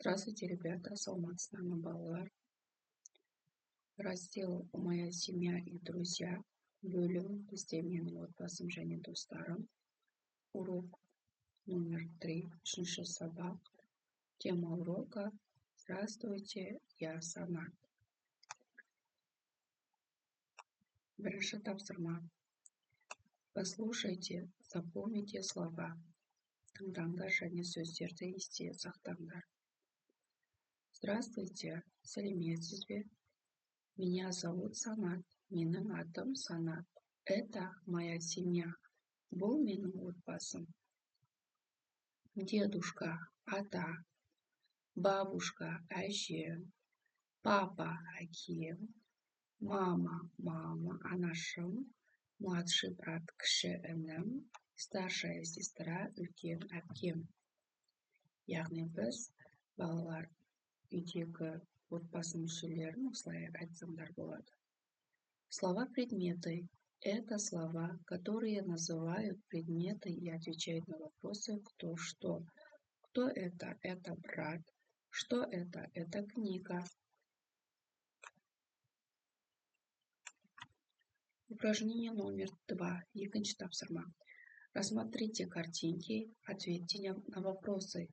Здравствуйте, ребята, саламатсыздар ма балалар. Раздел «Моя семья и друзья», бөлім «Бізде менің отбасым және достарым». Урок номер 3, үшінші сабақ. Тема урока «Здравствуйте, я Санат». Бірінші тапсырма. Послушайте, запомните слова. Тыңдаңдар және сөздерді есте сақтаңдар. Здравствуйте, сәлеметсіз бе? Меня зовут Санат. Менің атым Санат. Это моя семья. Бұл менің отбасым. Дедушка, ата. Бабушка, әже. Папа, әкем. Мама, анашым. Младший брат, кіші інім. Старшая сестра, үлкен әпкем. Яғни біз, балалар, үйдегі отбасы мүшелерін осылай айтсаңдар болады. Слова предметы – это слова, которые называют предметы и отвечают на вопросы «кто что». Кто это? Это брат. Что это? Это книга. Упражнение номер 2. Екінші тапсырма. Рассмотрите картинки, ответьте на вопросы.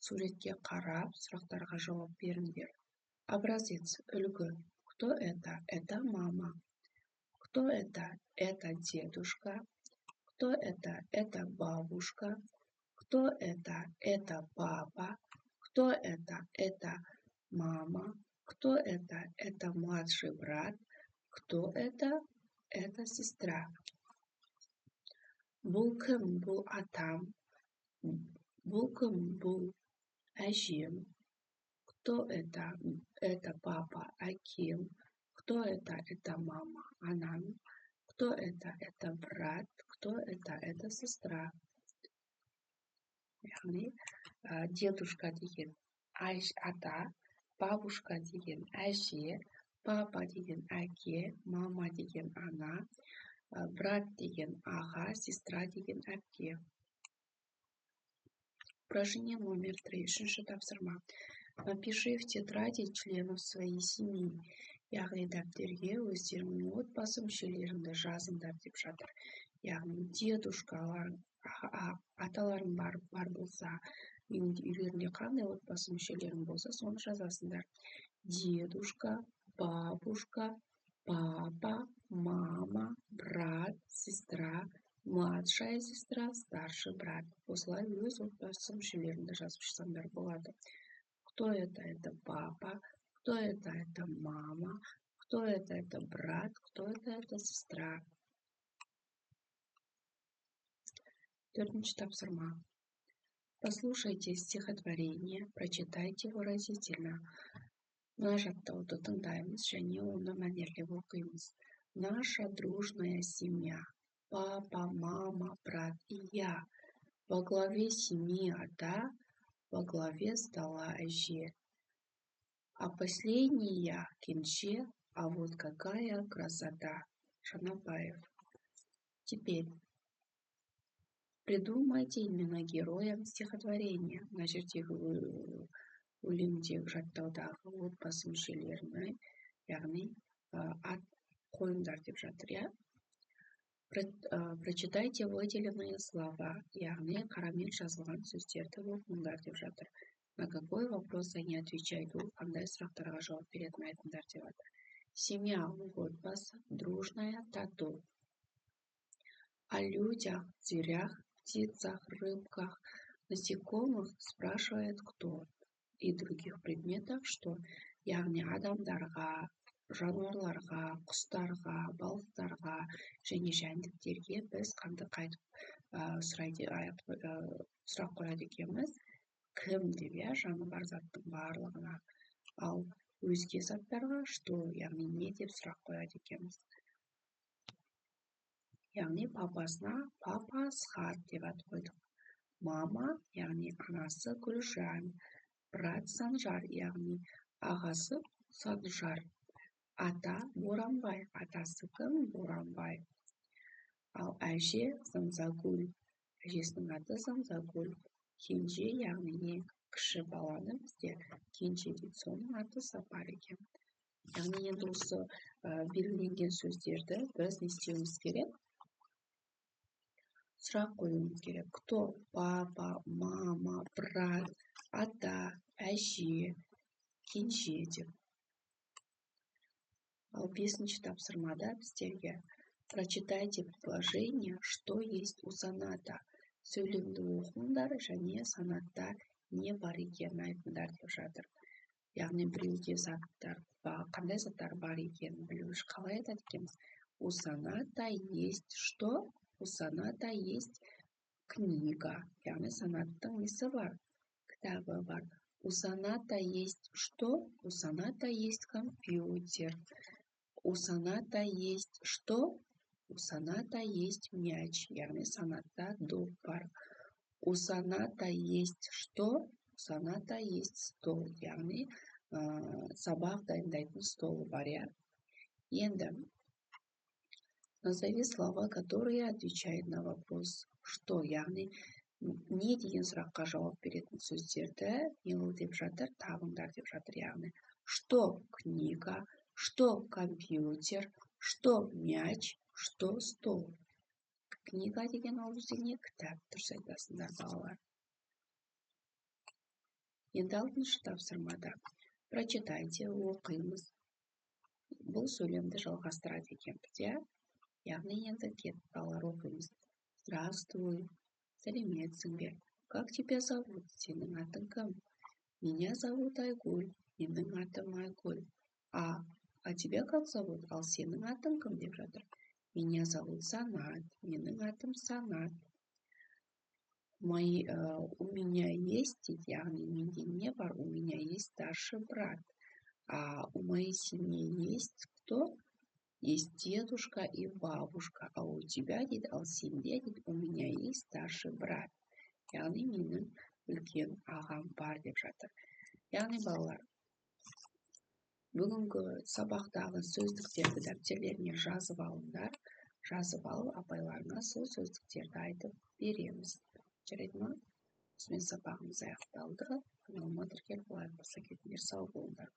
Суретке қарап, сұрақтарға жауап беріңдер. Образец, үлгі. Кто это? Это мама. Кто это? Это дедушка. Кто это? Это бабушка. Кто это? Это папа. Кто это? Это мама. Кто это? Это младший брат. Кто это? Это сестра. Бұл кім? Бұл атам. Бұл кім? Бұл әжем. Кто это? Это папа, әкем. Кто это? Это мама, анам. Кто это? Это брат. Кто это? Это сестра. Яғни, дедушка деген ата, бабушка деген әже, папа деген әке, мама деген ана, брат деген аға, сестра деген әпке. Упражнение номер 3. Үшінші тапсырма. Напиши в тетради членов своей семьи. Яғни дәптерге өздеріңнің отбасы мүшелеріңді жазыңдар деп жатыр. Яғни дедушкалар, аталарың бар болса, үйлерінде қандай отбасы мүшелерің болса, соны жазасыңдар. Дедушка, бабушка, папа, мама, брат, сестра, младшая сестра, старший брат. Осылай өз отбасы мүшелеріңді жазып шықсаңдар болады. Кто это? Это папа. Кто это? Это мама. Кто это? Это брат. Кто это сестра. Төртінші тапсырма. Послушайте стихотворение, прочитайте выразительно. Мына жаттауды тыңдаймыз және оны мәнерлеп оқимыз. Наша дружная семья. Папа, мама, брат и я. Во главе семьи ата, во главе стола әже. А последний я кенже, а вот какая красота. Шанабаев. Теперь придумайте имена героям стихотворения. Мына жердегі өлеңдегі жаттаудағы отбасы мүшелеріне, яғни ат қойыңдар деп жатыр, иә? Прочитайте выделенные слова, яғни қарамен жазылған сөздерді оқыңдар деп жатыр. На какой вопрос они отвечают? Қандай сұрақтарға жауап беретін айтыңдар деп жатыр. Семья, отбасы, дружная, тату. О людях, зверях, птицах, рыбках, насекомых спрашивает кто. И других предметах что? Яғни адамдарға, жануарларға, құстарға, балықтарға және жәндіктерге біз қандай сұрақ қояды екенбіз? Кім деп, жаны бар заттың барлығына. Ал өзге заттарға что? Яғни не деп сұрақ қояды екенбіз? Яғни папасына папа Асқар деп ат қойдық. Мама, яғни анасы Гүлжан. Брат Санжар, яғни ағасы Санжар. Ата Боранбай, атасы кім? Боранбай. Ал әже Заңзагүл, әжесінің аты Заңзагүл. кенже яғни ең кіші баланы бізде кенже дейді, соның аты Сапар екен. Яғни енді осы белгіленген сөздерді біз не істеуіміз керек? Сұрақ қоюымыз керек. Кто? Папа, мама, брат, ата, әже, кенже деп. Ал 5-ші тапсырмада біздерге прочитайте предложение, что есть у саната. Сөйлемді оқыңдар және санатта не бар екенін айтыңдар деп жатыр. Яғни біреуде заттар, қандай заттар бар екенін білу үшін қалай айтады екенбіз? У саната есть что? У саната есть книга. Яғни санаттың несі бар? Кітабы бар. У саната есть что? У саната есть компьютер. У саната есть что? У саната есть мяч. Яғни санатта доп бар. У саната есть что? У саната есть стол. Яғни сабақ дайындайтын столы бар, иә. Енді назови слова, которые отвечают на вопрос что. Яғни не деген сұраққа жауап беретін сөздерді не қыл деп жатыр? Табыңдар деп жатыр. Яғни что книга, что компьютер, что мяч, что стол. Книга деген ол бізде не? Кітап, дұрыс айтасыңдар балалар. Енді 6-шы тапсырмада прочитайте, оқимыз. Бұл сөйлемді жалғастырады екенбіз, иә? Яғни енді кет балалар оқимыз. Здравствуй, сәлеметсің бе? Как тебя зовут? Сенің атың кім? Меня зовут Айгуль. Менің атым Айгуль. А тебя как зовут? Ал сенің атың кім деп жатыр? Меня зовут Санат. Менің атым Санат. У меня есть, яғни менде не бар? У меня есть старший брат. А у моей семьи есть кто? Есть дедушка и бабушка. А у тебя, дейді, ал сенде, дейді, у меня есть старший брат. Яғни менің үлкен ағам бар деп жатыр. Яғни балалар, бүгінгі сабақтағы сөздіктерді дәптерлеріне жазып алыңдар. Жазып алып, апайларына сол сөздіктерді айтып береміз. Жарайды ма? Осымен сабағымыз аяқталды. Каналыма тіркеліп лайк басып кетіңдер. Сау болыңдар.